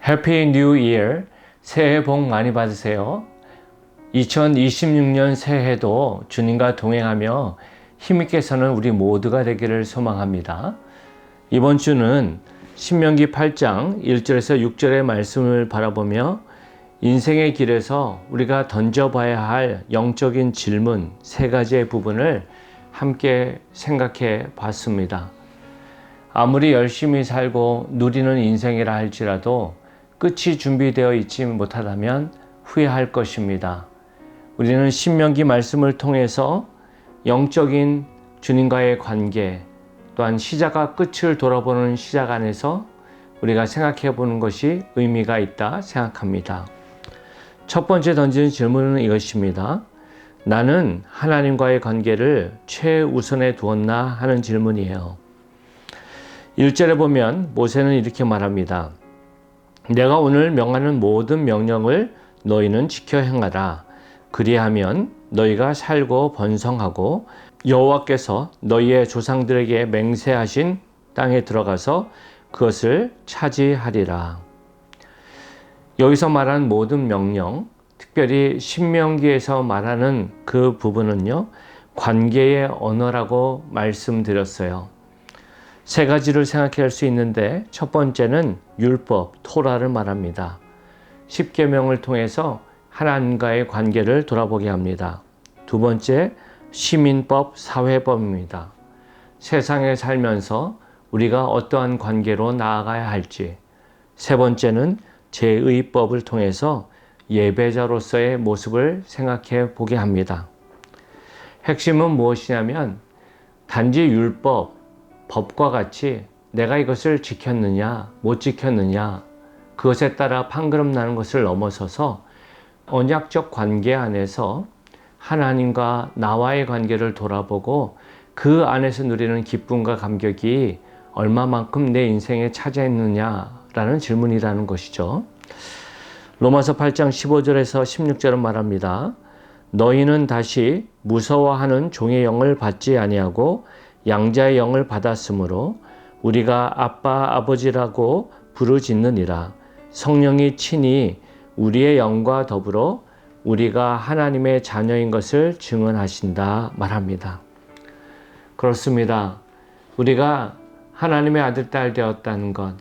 해피 뉴 이어, 새해 복 많이 받으세요. 2026년 새해도 주님과 동행하며 힘있게 사는 우리 모두가 되기를 소망합니다. 이번 주는 신명기 8장 1절에서 6절의 말씀을 바라보며 인생의 길에서 우리가 던져봐야 할 영적인 질문 3가지의 부분을 함께 생각해 봤습니다. 아무리 열심히 살고 누리는 인생이라 할지라도 끝이 준비되어 있지 못하다면 후회할 것입니다. 우리는 신명기 말씀을 통해서 영적인 주님과의 관계, 또한 시작과 끝을 돌아보는 시작 안에서 우리가 생각해 보는 것이 의미가 있다 생각합니다. 첫 번째 던지는 질문은 이것입니다. 나는 하나님과의 관계를 최우선에 두었나 하는 질문이에요. 1절에 보면 모세는 이렇게 말합니다. 내가 오늘 명하는 모든 명령을 너희는 지켜 행하라. 그리하면 너희가 살고 번성하고 여호와께서 너희의 조상들에게 맹세하신 땅에 들어가서 그것을 차지하리라. 여기서 말하는 모든 명령, 특별히 신명기에서 말하는 그 부분은요, 관계의 언어라고 말씀드렸어요. 3가지를 생각할 수 있는데 첫 번째는 율법, 토라를 말합니다. 10계명을 통해서 하나님과의 관계를 돌아보게 합니다. 두 번째, 시민법, 사회법입니다. 세상에 살면서 우리가 어떠한 관계로 나아가야 할지. 세 번째는 제의법을 통해서 예배자로서의 모습을 생각해 보게 합니다. 핵심은 무엇이냐면 단지 율법, 법과 같이 내가 이것을 지켰느냐 못 지켰느냐 그것에 따라 판가름 나는 것을 넘어서서 언약적 관계 안에서 하나님과 나와의 관계를 돌아보고 그 안에서 누리는 기쁨과 감격이 얼마만큼 내 인생에 차지했느냐라는 질문이라는 것이죠. 로마서 8장 15절에서 16절은 말합니다. 너희는 다시 무서워하는 종의 영을 받지 아니하고 양자의 영을 받았으므로 우리가 아빠 아버지라고 부르짖느니라. 성령이 친히 우리의 영과 더불어 우리가 하나님의 자녀인 것을 증언하신다 말합니다. 그렇습니다. 우리가 하나님의 아들, 딸 되었다는 것,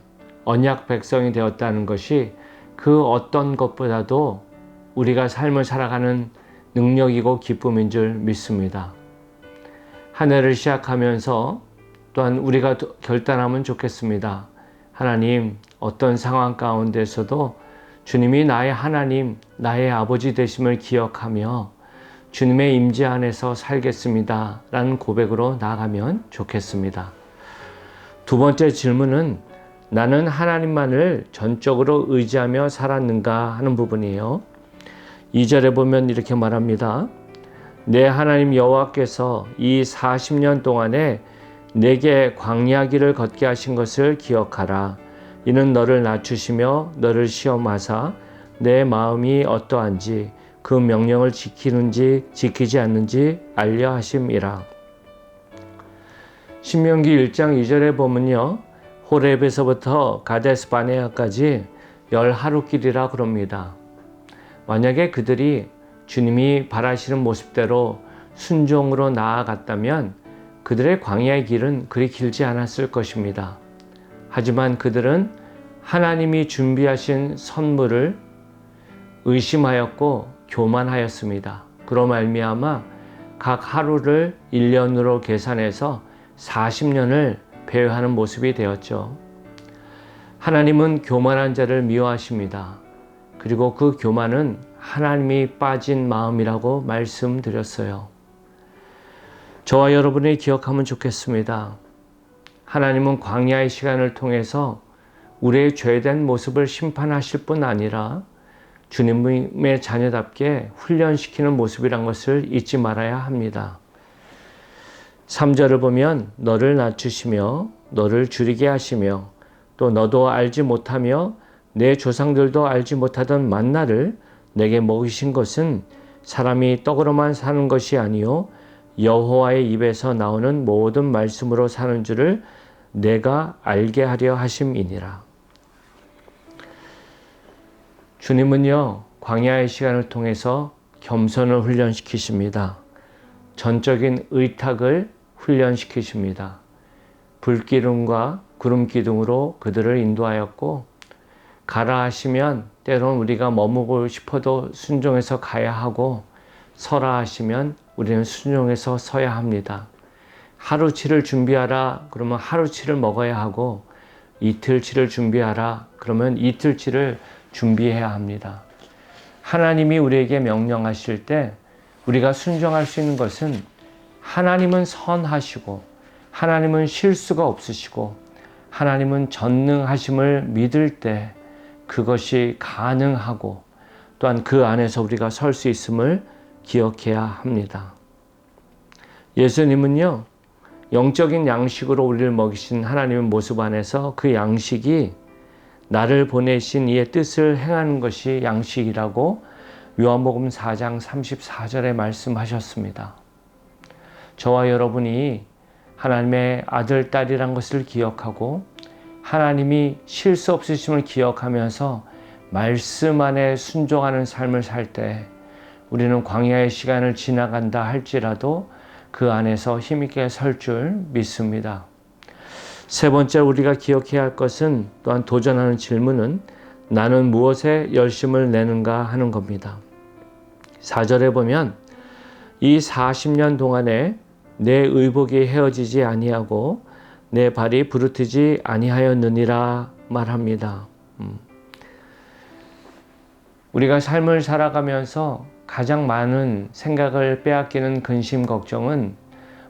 언약 백성이 되었다는 것이 그 어떤 것보다도 우리가 삶을 살아가는 능력이고 기쁨인 줄 믿습니다. 한 해를 시작하면서 또한 우리가 결단하면 좋겠습니다. 하나님, 어떤 상황 가운데서도 주님이 나의 하나님, 나의 아버지 되심을 기억하며 주님의 임재 안에서 살겠습니다. 라는 고백으로 나아가면 좋겠습니다. 두 번째 질문은 나는 하나님만을 전적으로 의지하며 살았는가 하는 부분이에요. 2절에 보면 이렇게 말합니다. 내 하나님 여호와께서 이 40년 동안에 내게 광야 길을 걷게 하신 것을 기억하라. 이는 너를 낮추시며 너를 시험하사 내 마음이 어떠한지 그 명령을 지키는지 지키지 않는지 알려 하심이라. 신명기 1장 2절에 보면요. 호렙에서부터 가데스 바네아까지 10하루길이라 그럽니다. 만약에 그들이 주님이 바라시는 모습대로 순종으로 나아갔다면 그들의 광야의 길은 그리 길지 않았을 것입니다. 하지만 그들은 하나님이 준비하신 선물을 의심하였고 교만하였습니다. 그로 말미암아 각 하루를 1년으로 계산해서 40년을 배회하는 모습이 되었죠. 하나님은 교만한 자를 미워하십니다. 그리고 그 교만은 하나님이 빠진 마음이라고 말씀드렸어요. 저와 여러분이 기억하면 좋겠습니다. 하나님은 광야의 시간을 통해서 우리의 죄된 모습을 심판하실 뿐 아니라 주님의 자녀답게 훈련시키는 모습이란 것을 잊지 말아야 합니다. 3절을 보면 너를 낮추시며 너를 줄이게 하시며 또 너도 알지 못하며 내 조상들도 알지 못하던 만나를 내게 먹이신 것은 사람이 떡으로만 사는 것이 아니요 여호와의 입에서 나오는 모든 말씀으로 사는 줄을 내가 알게 하려 하심이니라. 주님은요, 광야의 시간을 통해서 겸손을 훈련시키십니다. 전적인 의탁을 훈련시키십니다. 불기둥과 구름기둥으로 그들을 인도하였고, 가라 하시면 때론 우리가 머무고 싶어도 순종해서 가야 하고, 서라 하시면 우리는 순종해서 서야 합니다. 하루치를 준비하라 그러면 하루치를 먹어야 하고, 이틀치를 준비하라 그러면 이틀치를 준비해야 합니다. 하나님이 우리에게 명령하실 때 우리가 순종할 수 있는 것은, 하나님은 선하시고 하나님은 실수가 없으시고 하나님은 전능하심을 믿을 때 그것이 가능하고, 또한 그 안에서 우리가 설 수 있음을 기억해야 합니다. 예수님은요, 영적인 양식으로 우리를 먹이신 하나님의 모습 안에서 그 양식이 나를 보내신 이의 뜻을 행하는 것이 양식이라고 요한복음 4장 34절에 말씀하셨습니다. 저와 여러분이 하나님의 아들, 딸이란 것을 기억하고 하나님이 실수 없으심을 기억하면서 말씀 안에 순종하는 삶을 살 때 우리는 광야의 시간을 지나간다 할지라도 그 안에서 힘있게 설 줄 믿습니다. 세 번째 우리가 기억해야 할 것은, 또한 도전하는 질문은 나는 무엇에 열심을 내는가 하는 겁니다. 4절에 보면 이 40년 동안에 내 의복이 헤어지지 아니하고 내 발이 부르트지 아니하였느니라 말합니다. 우리가 삶을 살아가면서 가장 많은 생각을 빼앗기는 근심 걱정은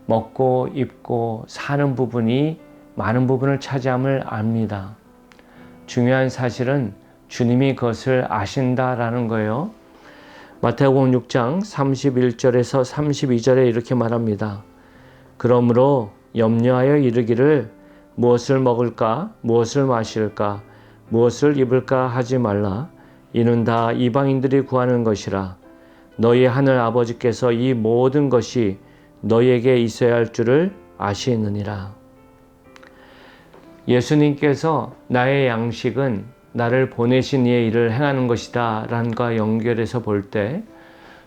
먹고 입고 사는 부분이 많은 부분을 차지함을 압니다. 중요한 사실은 주님이 그것을 아신다라는 거예요. 마태복음 6장 31절에서 32절에 이렇게 말합니다. 그러므로 염려하여 이르기를 무엇을 먹을까, 무엇을 마실까, 무엇을 입을까 하지 말라. 이는 다 이방인들이 구하는 것이라. 너희 하늘 아버지께서 이 모든 것이 너희에게 있어야 할 줄을 아시느니라. 예수님께서 나의 양식은 나를 보내신 이의 일을 행하는 것이다 라는 것과 연결해서 볼 때,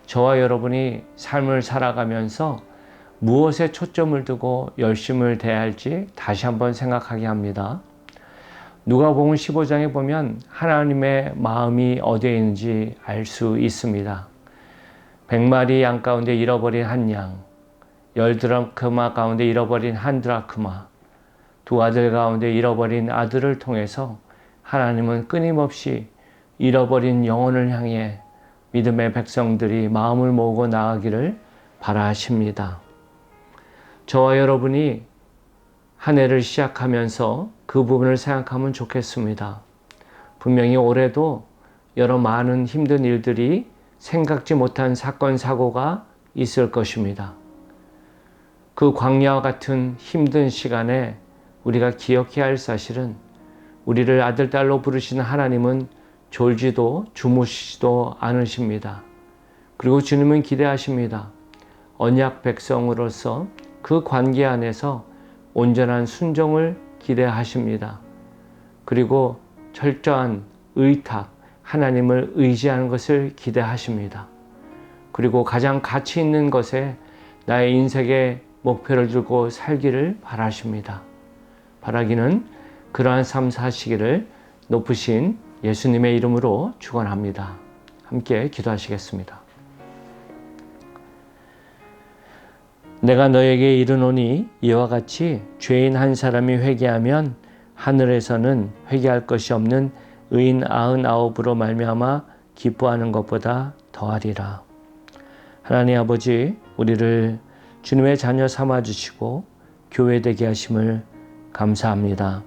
저와 여러분이 삶을 살아가면서 무엇에 초점을 두고 열심을 다해야 할지 다시 한번 생각하게 합니다. 누가복음 15장에 보면 하나님의 마음이 어디에 있는지 알 수 있습니다. 100마리 양 가운데 잃어버린 한 양, 10드라크마 가운데 잃어버린 한 드라크마, 두 아들 가운데 잃어버린 아들을 통해서 하나님은 끊임없이 잃어버린 영혼을 향해 믿음의 백성들이 마음을 모으고 나아가기를 바라십니다. 저와 여러분이 한 해를 시작하면서 그 부분을 생각하면 좋겠습니다. 분명히 올해도 여러 많은 힘든 일들이, 생각지 못한 사건, 사고가 있을 것입니다. 그 광야와 같은 힘든 시간에 우리가 기억해야 할 사실은, 우리를 아들, 딸로 부르시는 하나님은 졸지도 주무시지도 않으십니다. 그리고 주님은 기대하십니다. 언약 백성으로서 그 관계 안에서 온전한 순종을 기대하십니다. 그리고 철저한 의탁, 하나님을 의지하는 것을 기대하십니다. 그리고 가장 가치 있는 것에 나의 인생의 목표를 두고 살기를 바라십니다. 바라기는 그러한 삶 사시기를 높으신 예수님의 이름으로 축원합니다. 함께 기도하시겠습니다. 내가 너에게 이르노니 이와 같이 죄인 한 사람이 회개하면 하늘에서는 회개할 것이 없는 의인 99으로 말미암아 기뻐하는 것보다 더하리라. 하나님 아버지, 우리를 주님의 자녀 삼아주시고 교회되게 하심을 감사합니다.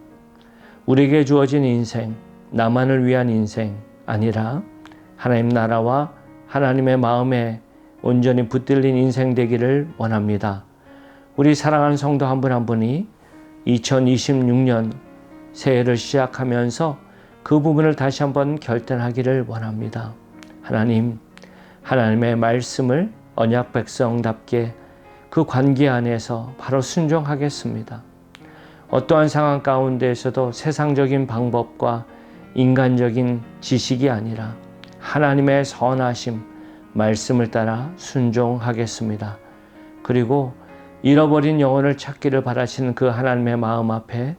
우리에게 주어진 인생, 나만을 위한 인생 아니라 하나님 나라와 하나님의 마음에 온전히 붙들린 인생 되기를 원합니다. 우리 사랑하는 성도 한 분 한 분이 2026년 새해를 시작하면서 그 부분을 다시 한번 결단하기를 원합니다. 하나님, 하나님의 말씀을 언약 백성답게 그 관계 안에서 바로 순종하겠습니다. 어떠한 상황 가운데에서도 세상적인 방법과 인간적인 지식이 아니라 하나님의 선하심, 말씀을 따라 순종하겠습니다. 그리고 잃어버린 영혼을 찾기를 바라시는 그 하나님의 마음 앞에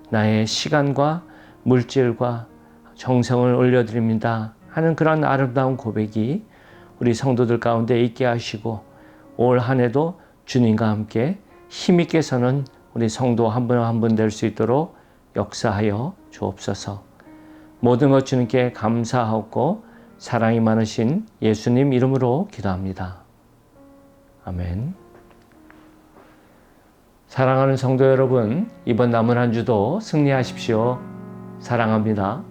나의 시간과 물질과 정성을 올려드립니다 하는 그런 아름다운 고백이 우리 성도들 가운데 있게 하시고, 올 한 해도 주님과 함께 힘있게 서는 우리 성도 한 분 한 분 될 수 있도록 역사하여 주옵소서. 모든 것 주님께 감사하고 사랑이 많으신 예수님 이름으로 기도합니다. 아멘. 사랑하는 성도 여러분, 이번 남은 한 주도 승리하십시오. 사랑합니다.